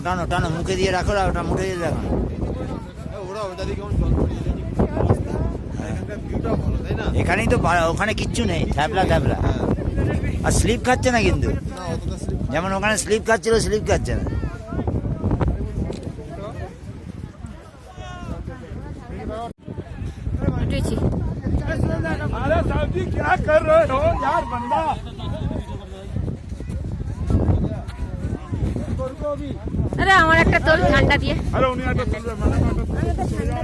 টানো টানো, মুখে দিয়ে রাখো, ওটা মুখে দিয়ে রাখো। এখানেই তো, ওখানে কিচ্ছু নেই, থ্যাবলা থ্যাবলা। আর স্লিপ খাচ্ছে না কিন্তু, যেমন ওখানে স্লিপ খাচ্ছিল, স্লিপ খাচ্ছে না। উঠেছি। আরে আমার একটা তোর ঠান্ডা দিয়ে।